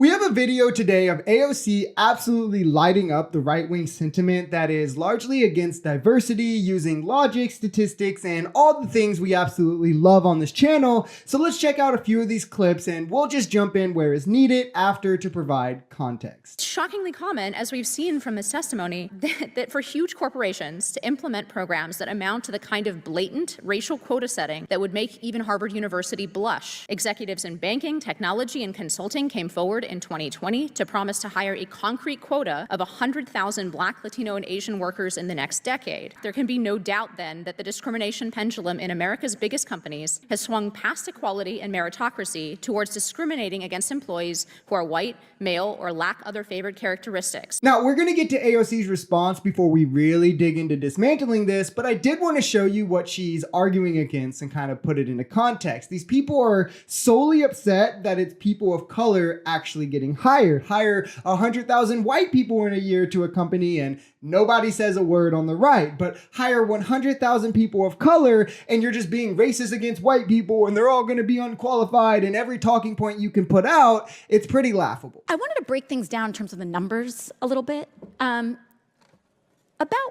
We have a video today of AOC absolutely lighting up the right-wing sentiment that is largely against diversity, using logic, statistics, and all the things we absolutely love on this channel. So let's check out a few of these clips and we'll just jump in where is needed after to provide context. Shockingly common, as we've seen from this testimony, that for huge corporations to implement programs that amount to the kind of blatant racial quota setting that would make even Harvard University blush. Executives in banking, technology, and consulting came forward in 2020 to promise to hire a concrete quota of 100,000 Black, Latino, and Asian workers in the next decade. There can be no doubt then that the discrimination pendulum in America's biggest companies has swung past equality and meritocracy towards discriminating against employees who are white, male, or lack other favored characteristics. Now, we're going to get to AOC's response before we really dig into dismantling this, but I did want to show you what she's arguing against and kind of put it into context. These people are solely upset that it's people of color actually getting hired. Hire 100,000 white people in a year to a company and nobody says a word on the right, but hire 100,000 people of color and you're just being racist against white people and they're all going to be unqualified and every talking point you can put out, it's pretty laughable. I wanted to break things down in terms of the numbers a little bit. About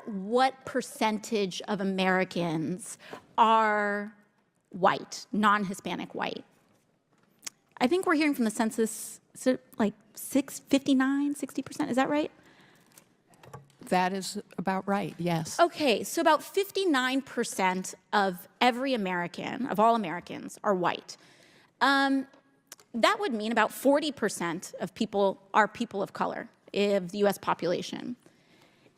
what percentage of Americans are white, non-Hispanic white? I think we're hearing from the census, so like 59, 60%, is that right? That is about right, yes. Okay, so about 59% of every American, of all Americans, are white. That would mean about 40% of people are people of color of the US population.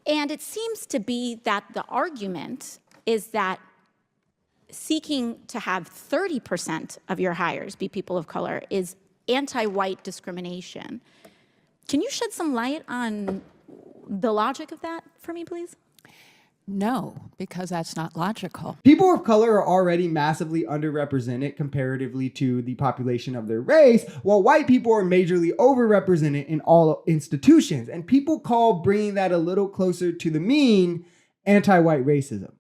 And it seems to be that the argument is that seeking to have 30% of your hires be people of color is anti-white discrimination. Can you shed some light on the logic of that for me, please? No, because that's not logical. People of color are already massively underrepresented comparatively to the population of their race, while white people are majorly overrepresented in all institutions. And people call bringing that a little closer to the mean anti-white racism.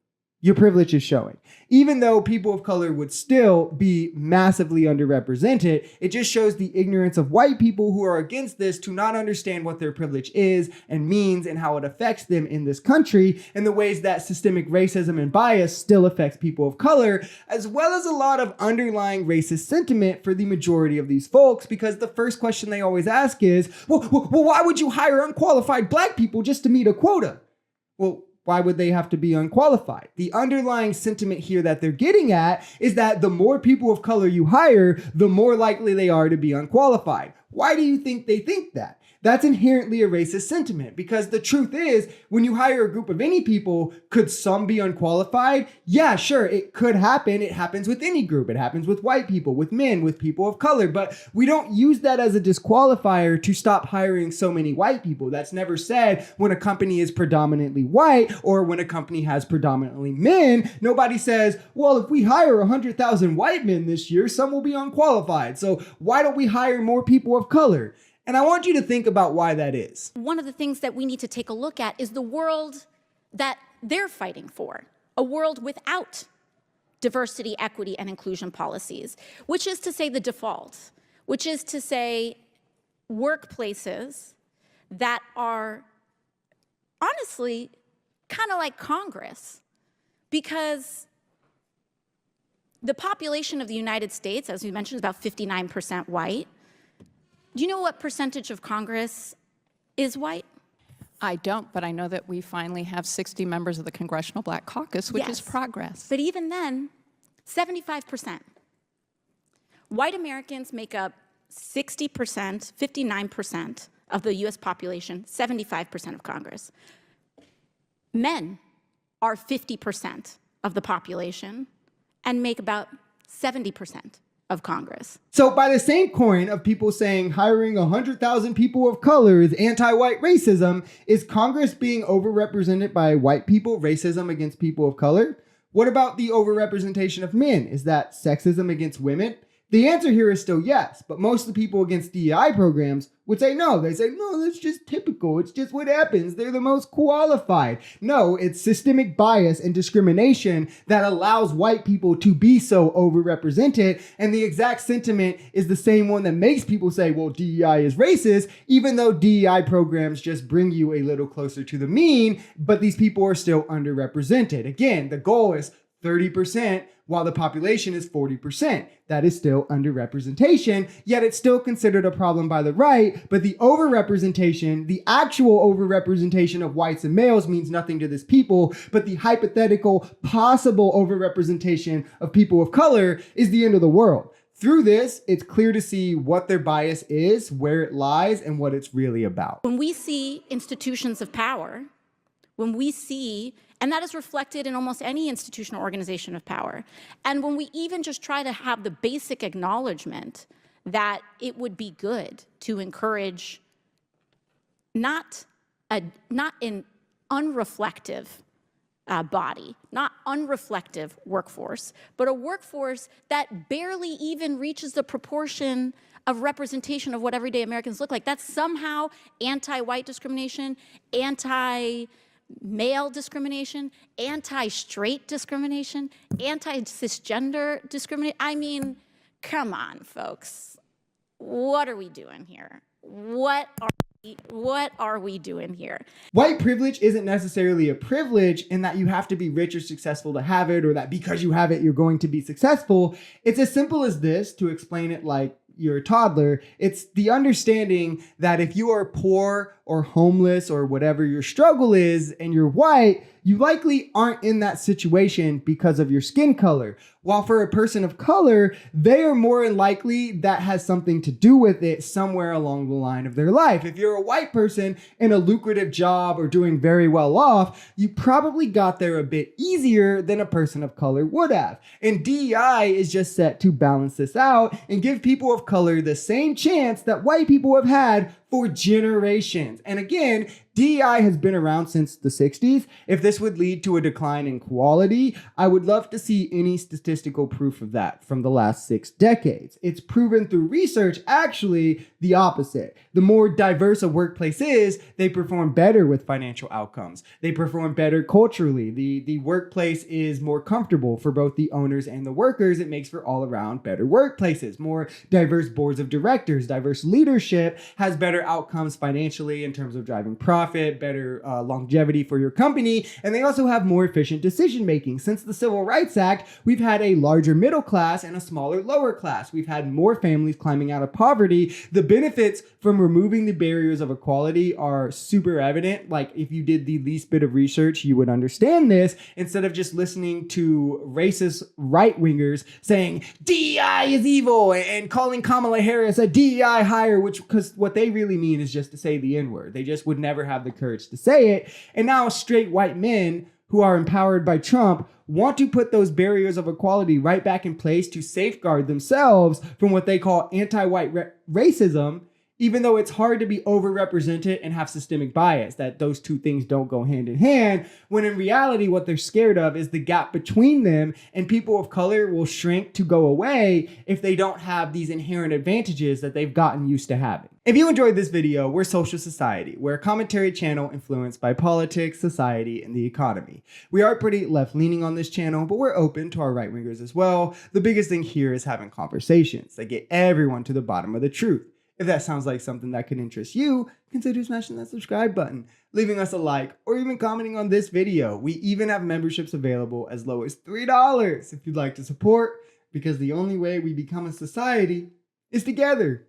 Your privilege is showing. Even though people of color would still be massively underrepresented, it just shows the ignorance of white people who are against this to not understand what their privilege is and means and how it affects them in this country and the ways that systemic racism and bias still affects people of color, as well as a lot of underlying racist sentiment for the majority of these folks, because the first question they always ask is, well, why would you hire unqualified Black people just to meet a quota? Well, why would they have to be unqualified? The underlying sentiment here that they're getting at is that the more people of color you hire, the more likely they are to be unqualified. Why do you think they think that? That's inherently a racist sentiment, because the truth is, when you hire a group of any people, could some be unqualified? Yeah, sure, it could happen. It happens with any group. It happens with white people, with men, with people of color, but we don't use that as a disqualifier to stop hiring so many white people. That's never said when a company is predominantly white or when a company has predominantly men. Nobody says, well, if we hire 100,000 white men this year, some will be unqualified. So why don't we hire more people of color? And I want you to think about why that is. One of the things that we need to take a look at is the world that they're fighting for, a world without diversity, equity, and inclusion policies, which is to say the default, which is to say workplaces that are honestly kind of like Congress, because the population of the United States, as we mentioned, is about 59% white. Do you know what percentage of Congress is white? I don't, but I know that we finally have 60 members of the Congressional Black Caucus, which is progress. But even then, 75%. White Americans make up 60%, 59% of the US population, 75% of Congress. Men are 50% of the population and make about 70% of Congress. So by the same coin of people saying hiring 100,000 people of color is anti-white racism, is Congress being overrepresented by white people, racism against people of color? What about the overrepresentation of men? Is that sexism against women? The answer here is still yes, but most of the people against DEI programs would say no. They say, no, that's just typical. It's just what happens. They're the most qualified. No, it's systemic bias and discrimination that allows white people to be so overrepresented. And the exact sentiment is the same one that makes people say, well, DEI is racist, even though DEI programs just bring you a little closer to the mean, but these people are still underrepresented. Again, the goal is 30%, while the population is 40%. That is still underrepresentation, yet it's still considered a problem by the right, but the overrepresentation, the actual overrepresentation of whites and males means nothing to this people, but the hypothetical possible overrepresentation of people of color is the end of the world. Through this, it's clear to see what their bias is, where it lies, and what it's really about. When we see institutions of power, when we see, and that is reflected in almost any institutional organization of power, and when we even just try to have the basic acknowledgement that it would be good to encourage not an unreflective body, not unreflective workforce, but a workforce that barely even reaches the proportion of representation of what everyday Americans look like. That's somehow anti-white discrimination, anti-male discrimination, anti-straight discrimination, anti-cisgender discrimination. I mean, come on, folks. What are we doing here? What are we doing here? White privilege isn't necessarily a privilege in that you have to be rich or successful to have it, or that because you have it, you're going to be successful. It's as simple as this, to explain it like you're a toddler. It's the understanding that if you are poor or homeless or whatever your struggle is and you're white, you likely aren't in that situation because of your skin color. While for a person of color, they are more than likely that has something to do with it somewhere along the line of their life. If you're a white person in a lucrative job or doing very well off, you probably got there a bit easier than a person of color would have. And DEI is just set to balance this out and give people of color the same chance that white people have had for generations. And again, DEI has been around since the 60s. If this would lead to a decline in quality, I would love to see any statistical proof of that from the last 6 decades. It's proven through research actually the opposite. The more diverse a workplace is, they perform better with financial outcomes. They perform better culturally. The workplace is more comfortable for both the owners and the workers. It makes for all around better workplaces. More diverse boards of directors, diverse leadership has better outcomes financially in terms of driving profit, better longevity for your company, and they also have more efficient decision making. Since the Civil Rights Act, we've had a larger middle class and a smaller lower class. We've had more families climbing out of poverty. The benefits from removing the barriers of equality are super evident. Like if you did the least bit of research, you would understand this instead of just listening to racist right-wingers saying DEI is evil and calling Kamala Harris a DEI hire, because what they really mean is just to say the N-word. They just would never have the courage to say it. And now straight white men who are empowered by Trump want to put those barriers of equality right back in place to safeguard themselves from what they call anti-white racism, even though it's hard to be overrepresented and have systemic bias, that those two things don't go hand in hand, when in reality, what they're scared of is the gap between them, and people of color will shrink to go away if they don't have these inherent advantages that they've gotten used to having. If you enjoyed this video, we're Social Society. We're a commentary channel influenced by politics, society, and the economy. We are pretty left-leaning on this channel, but we're open to our right-wingers as well. The biggest thing here is having conversations that get everyone to the bottom of the truth. If that sounds like something that could interest you, consider smashing that subscribe button, leaving us a like, or even commenting on this video. We even have memberships available as low as $3 if you'd like to support, because the only way we become a society is together.